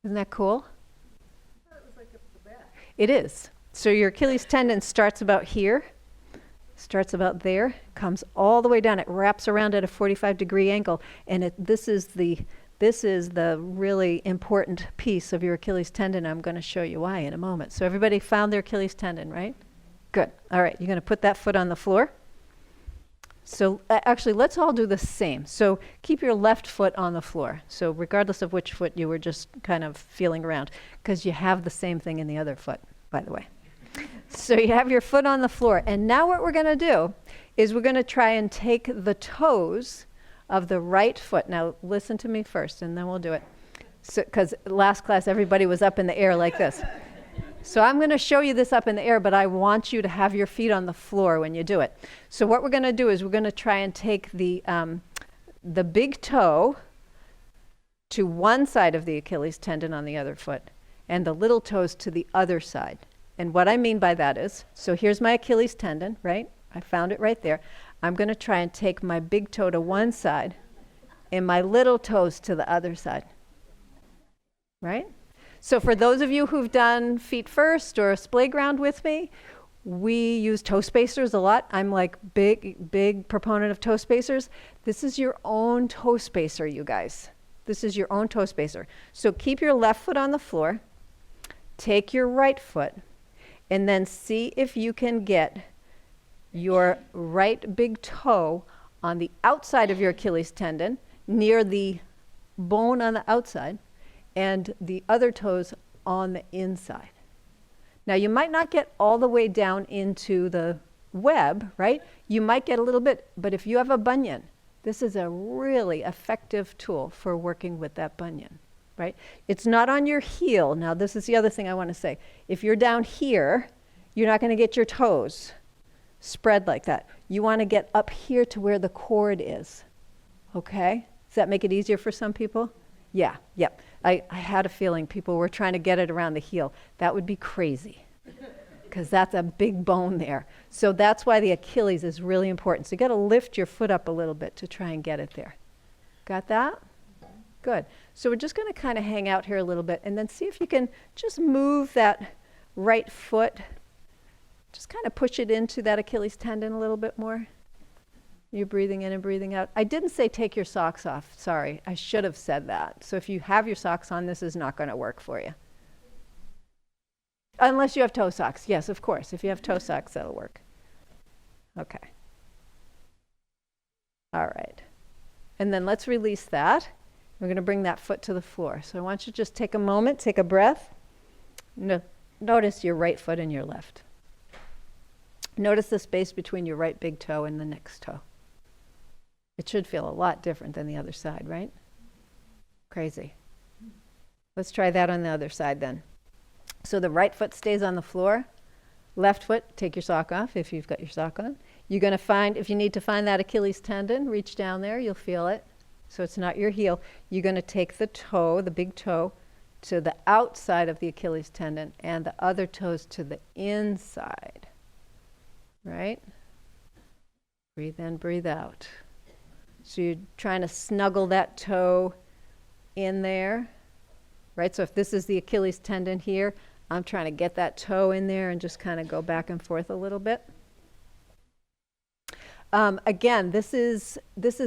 Isn't that cool? I thought it was like up the back. It is. So your Achilles tendon starts about here, starts about there, comes all the way down. It wraps around at a 45-degree angle, and this is the really important piece of your Achilles tendon. I'm going to show you why in a moment. So everybody found their Achilles tendon, right? Good. All right, you're going to put that foot on the floor. So actually, let's all do the same. So keep your left foot on the floor. So regardless of which foot you were just kind of feeling around, because you have the same thing in the other foot, by the way. So you have your foot on the floor. And now what we're going to do is we're going to try and take the toes of the right foot. Now listen to me first, and then we'll do it. Because last class, everybody was up in the air like this. So I'm going to show you this up in the air, but I want you to have your feet on the floor when you do it. So what we're going to do is we're going to try and take the big toe to one side of the Achilles tendon on the other foot, and the little toes to the other side. And what I mean by that is, so here's my Achilles tendon, right? I found it right there. I'm going to try and take my big toe to one side and my little toes to the other side, right? So for those of you who've done feet first or splay ground with me, we use toe spacers a lot. I'm like big proponent of toe spacers. This is your own toe spacer, you guys. This is your own toe spacer. So keep your left foot on the floor, take your right foot, and then see if you can get your right big toe on the outside of your Achilles tendon, near the bone on the outside, and the other toes on the inside. Now you might not get all the way down into the web, right? You might get a little bit, but if you have a bunion, this is a really effective tool for working with that bunion, right? It's not on your heel. Now this is the other thing I want to say. If you're down here, you're not going to get your toes spread like that. You want to get up here to where the cord is, okay? Does that make it easier for some people? Yeah, yep. I had a feeling people were trying to get it around the heel. That would be crazy, because that's a big bone there. So that's why the Achilles is really important. So you got to lift your foot up a little bit to try and get it there. Got that? Good. So we're just going to kind of hang out here a little bit and then see if you can just move that right foot. Just kind of push it into that Achilles tendon a little bit more. You're breathing in and breathing out. I didn't say take your socks off. Sorry, I should have said that. So if you have your socks on, this is not going to work for you. Unless you have toe socks. Yes, of course. If you have toe socks, that'll work. Okay. All right. And then let's release that. We're going to bring that foot to the floor. So I want you to just take a moment, take a breath. Notice your right foot and your left. Notice the space between your right big toe and the next toe. It should feel a lot different than the other side, right? Crazy. Let's try that on the other side then. So the right foot stays on the floor. Left foot, take your sock off if you've got your sock on. You're going to find, if you need to find that Achilles tendon, reach down there, you'll feel it. So it's not your heel. You're going to take the toe, the big toe, to the outside of the Achilles tendon and the other toes to the inside. Right? Breathe in, breathe out. So you're trying to snuggle that toe in there, right? So if this is the Achilles tendon here, I'm trying to get that toe in there and just kind of go back and forth a little bit. Again, this is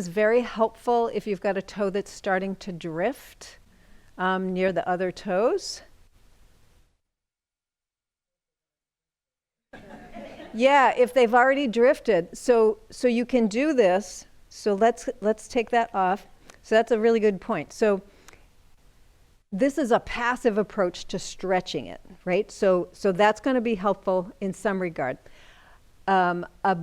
very helpful if you've got a toe that's starting to drift near the other toes. Yeah, if they've already drifted. So you can do this. So let's take that off. So that's a really good point. So this is a passive approach to stretching it, right? So that's going to be helpful in some regard. A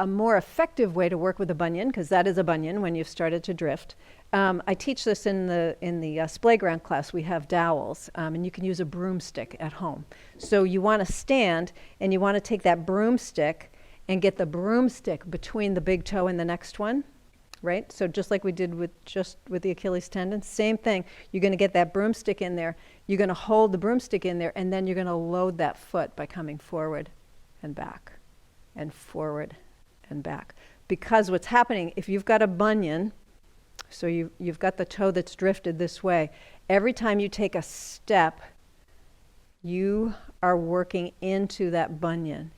more effective way to work with a bunion, because that is a bunion when you've started to drift. I teach this in the splay ground class. We have dowels, and you can use a broomstick at home. So you want to stand, and you want to take that broomstick and get the broomstick between the big toe and the next one, right? So just like we did with the Achilles tendon, same thing. You're going to get that broomstick in there. You're going to hold the broomstick in there, and then you're going to load that foot by coming forward and back and forward and back. Because what's happening, if you've got a bunion, so you've got the toe that's drifted this way, every time you take a step, you are working into that bunion.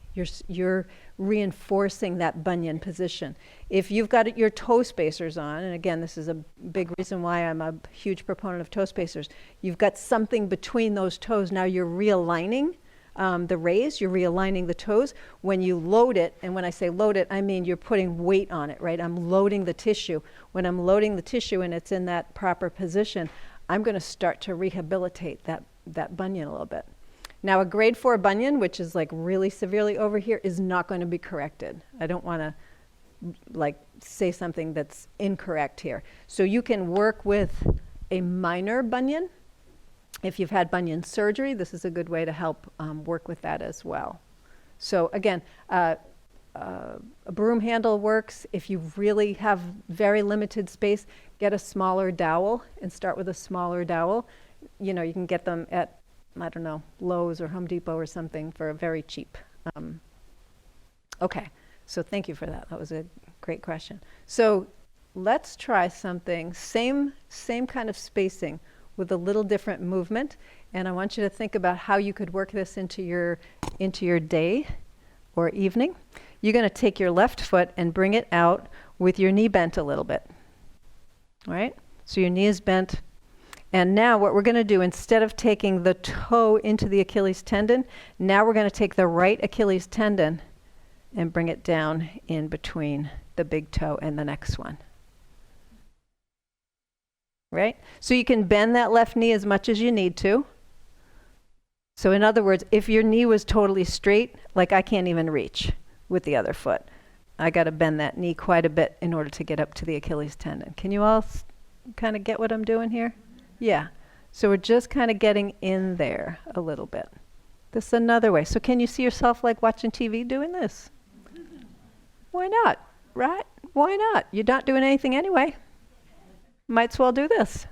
You're reinforcing that bunion position. If you've got your toe spacers on, and again, this is a big reason why I'm a huge proponent of toe spacers, you've got something between those toes. Now you're realigning the raise, you're realigning the toes. When you load it, and when I say load it, I mean you're putting weight on it, right? I'm loading the tissue. When I'm loading the tissue and it's in that proper position, I'm going to start to rehabilitate that bunion a little bit. Now, a grade 4 bunion, which is like really severely over here, is not going to be corrected. I don't want to like say something that's incorrect here. So you can work with a minor bunion. If you've had bunion surgery, this is a good way to help work with that as well. So again, a broom handle works. If you really have very limited space, get a smaller dowel and start with a smaller dowel. You know, you can get them at, I don't know, Lowe's or Home Depot or something for very cheap. Okay, so thank you for that. That was a great question. So let's try something, same kind of spacing with a little different movement. And I want you to think about how you could work this into your day or evening. You're going to take your left foot and bring it out with your knee bent a little bit. All right? So your knee is bent. And now what we're going to do, instead of taking the toe into the Achilles tendon, now we're going to take the right Achilles tendon and bring it down in between the big toe and the next one. Right? So you can bend that left knee as much as you need to. So in other words, if your knee was totally straight, like I can't even reach with the other foot. I got to bend that knee quite a bit in order to get up to the Achilles tendon. Can you all kind of get what I'm doing here? Yeah. So we're just kind of getting in there a little bit. This is another way. So can you see yourself like watching TV doing this? Why not? Right? Why not? You're not doing anything anyway. Might as well do this.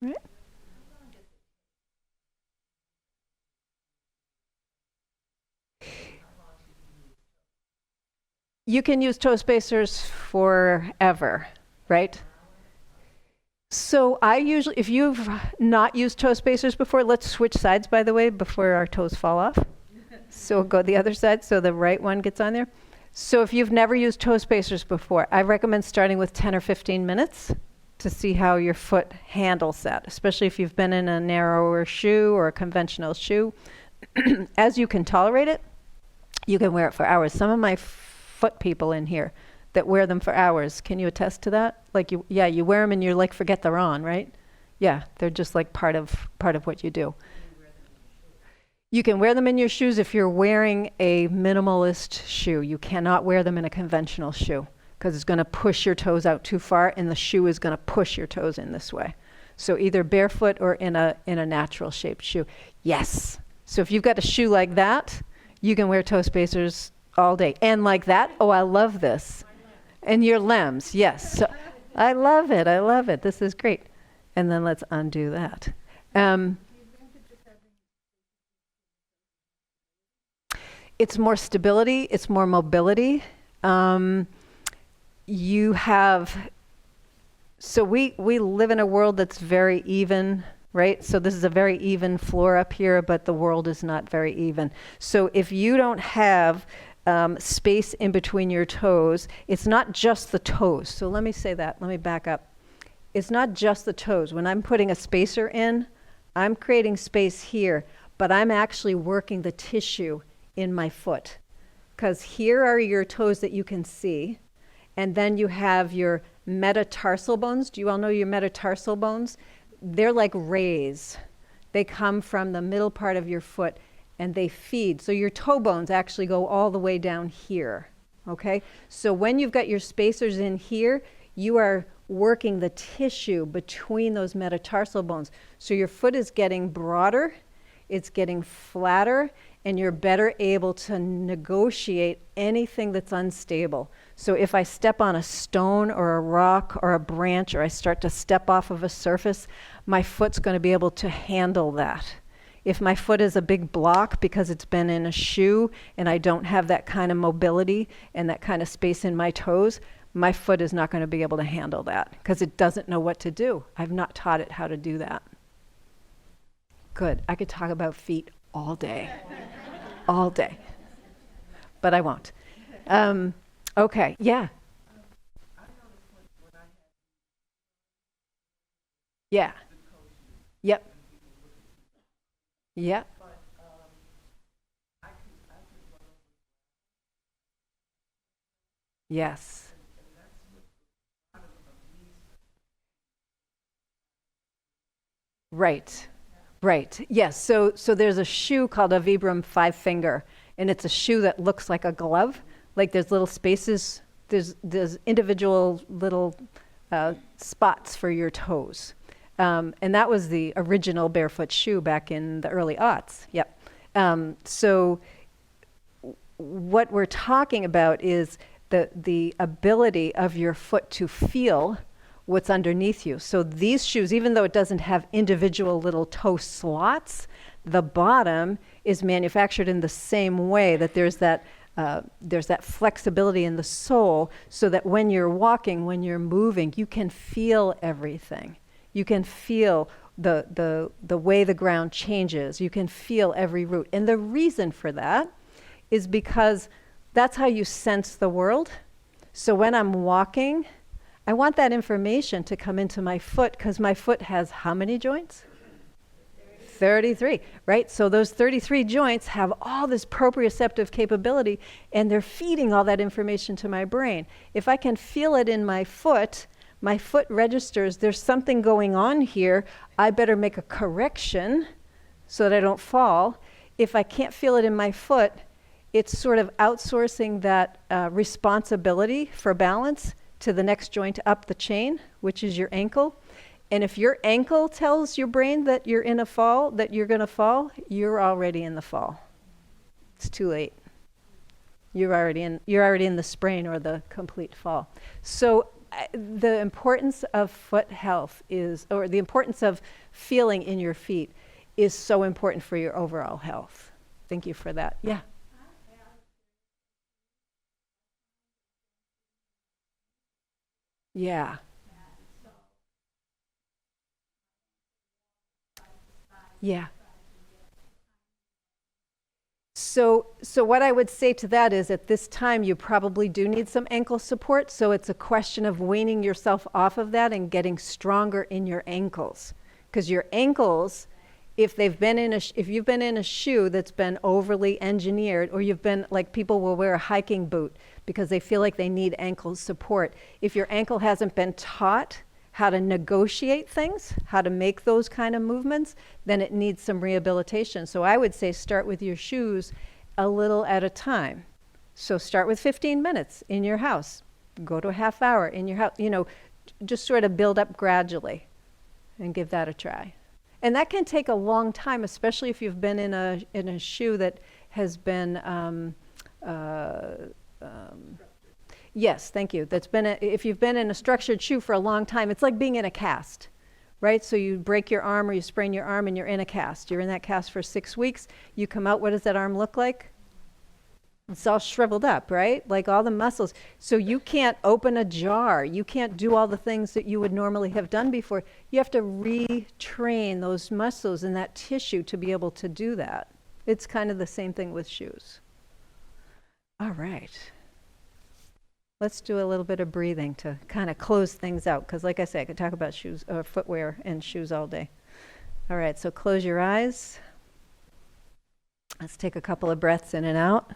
Right? You can use toe spacers forever, right? So I usually, if you've not used toe spacers before, let's switch sides, by the way, before our toes fall off. So we'll go the other side so the right one gets on there. So if you've never used toe spacers before, I recommend starting with 10 or 15 minutes to see how your foot handles that, especially if you've been in a narrower shoe or a conventional shoe. As you can tolerate it, you can wear it for hours. Some of my foot people in here that wear them for hours. Can you attest to that? Like you wear them and you're like, forget they're on, right? Yeah, they're just like part of what you do. You can wear them in your shoes if you're wearing a minimalist shoe. You cannot wear them in a conventional shoe because it's going to push your toes out too far and the shoe is going to push your toes in this way. So either barefoot or in a natural shaped shoe. Yes. So if you've got a shoe like that, you can wear toe spacers all day. And like that, oh, I love this. And your limbs, yes. So I love it. I love it. This is great. And then let's undo that. It's more stability. It's more mobility. You have, so we live in a world that's very even, right? So this is a very even floor up here, but the world is not very even. So if you don't have space in between your toes, it's not just the toes. So let me say that. Let me back up. It's not just the toes. When I'm putting a spacer in, I'm creating space here, but I'm actually working the tissue in my foot. Because here are your toes that you can see, and then you have your metatarsal bones. Do you all know your metatarsal bones? They're like rays. They come from the middle part of your foot and they feed. So your toe bones actually go all the way down here, okay? So when you've got your spacers in here, you are working the tissue between those metatarsal bones. So your foot is getting broader, it's getting flatter, and you're better able to negotiate anything that's unstable. So if I step on a stone or a rock or a branch, or I start to step off of a surface, my foot's going to be able to handle that. If my foot is a big block because it's been in a shoe and I don't have that kind of mobility and that kind of space in my toes, my foot is not going to be able to handle that because it doesn't know what to do. I've not taught it how to do that. Good. I could talk about feet all day. All day. But I won't. Okay. Yeah. Yeah. Yep. Yep. Yes. Right. Right. Yes. So there's a shoe called a Vibram Five Finger, and it's a shoe that looks like a glove. Like there's little spaces. There's individual little spots for your toes, and that was the original barefoot shoe back in the early aughts. Yep. So what we're talking about is the ability of your foot to feel what's underneath you. So these shoes, even though it doesn't have individual little toe slots, the bottom is manufactured in the same way that there's that flexibility in the sole, so that when you're walking, when you're moving, you can feel everything. You can feel the way the ground changes. You can feel every root. And the reason for that is because that's how you sense the world. So when I'm walking, I want that information to come into my foot, because my foot has how many joints? 33, right? So those 33 joints have all this proprioceptive capability, and they're feeding all that information to my brain. If I can feel it in my foot registers there's something going on here. I better make a correction so that I don't fall. If I can't feel it in my foot, it's sort of outsourcing that responsibility for balance to the next joint up the chain, which is your ankle. And if your ankle tells your brain that you're in a fall, that you're going to fall, you're already in the fall. It's too late. You're already in the sprain or the complete fall. So the importance of foot health or the importance of feeling in your feet is so important for your overall health. Thank you for that. Yeah. Yeah. Yeah. So what I would say to that is, at this time you probably do need some ankle support, so it's a question of weaning yourself off of that and getting stronger in your ankles. Because your ankles, if you've been in a shoe that's been overly engineered, or you've been, like, people will wear a hiking boot because they feel like they need ankle support. If your ankle hasn't been taught how to negotiate things, how to make those kind of movements, then it needs some rehabilitation. So I would say start with your shoes a little at a time. So start with 15 minutes in your house. Go to a half hour in your house. Just sort of build up gradually and give that a try. And that can take a long time, especially if you've been in a shoe that has been yes, thank you. If you've been in a structured shoe for a long time, it's like being in a cast, right? So you break your arm or you sprain your arm and you're in a cast. You're in that cast for 6 weeks. You come out, what does that arm look like? It's all shriveled up, right? Like all the muscles. So you can't open a jar. You can't do all the things that you would normally have done before. You have to retrain those muscles and that tissue to be able to do that. It's kind of the same thing with shoes. All right. Let's do a little bit of breathing to kind of close things out, because like I said, I could talk about shoes, footwear and shoes all day. All right, so close your eyes. Let's take a couple of breaths in and out.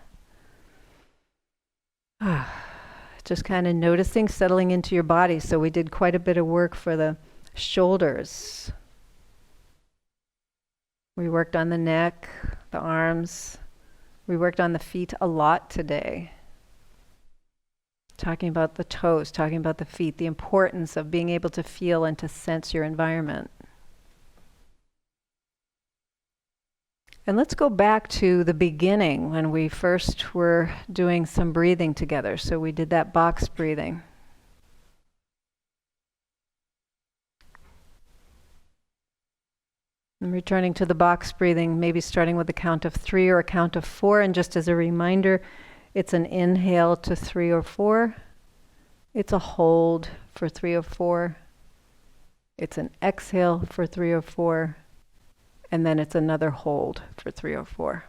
Just kind of noticing, settling into your body. So we did quite a bit of work for the shoulders. We worked on the neck, the arms. We worked on the feet a lot today. Talking about the toes, talking about the feet, the importance of being able to feel and to sense your environment. And let's go back to the beginning when we first were doing some breathing together. So we did that box breathing. And returning to the box breathing, maybe starting with a count of 3 or a count of 4. And just as a reminder, it's an inhale to 3 or 4. It's a hold for 3 or 4. It's an exhale for 3 or 4. And then it's another hold for 3 or 4.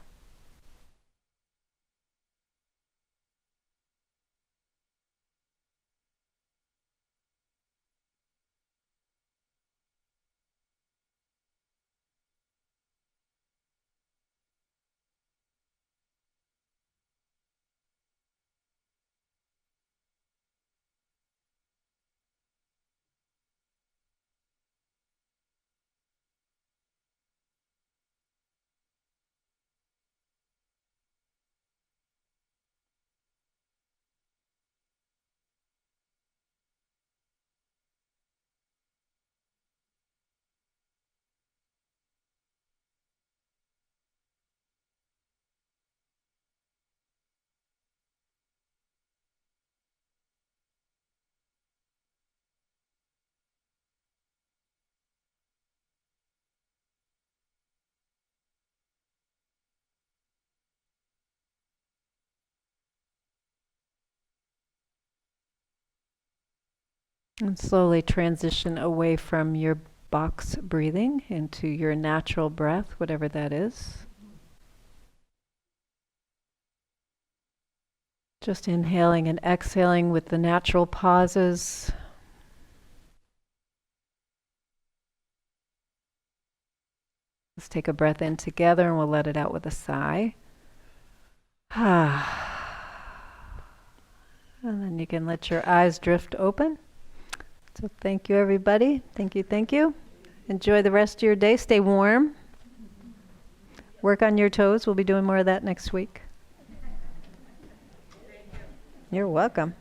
And slowly transition away from your box breathing into your natural breath, whatever that is. Just inhaling and exhaling with the natural pauses. Let's take a breath in together and we'll let it out with a sigh. And then you can let your eyes drift open. So thank you, everybody. Thank you, thank you. Enjoy the rest of your day. Stay warm. Work on your toes. We'll be doing more of that next week. You're welcome.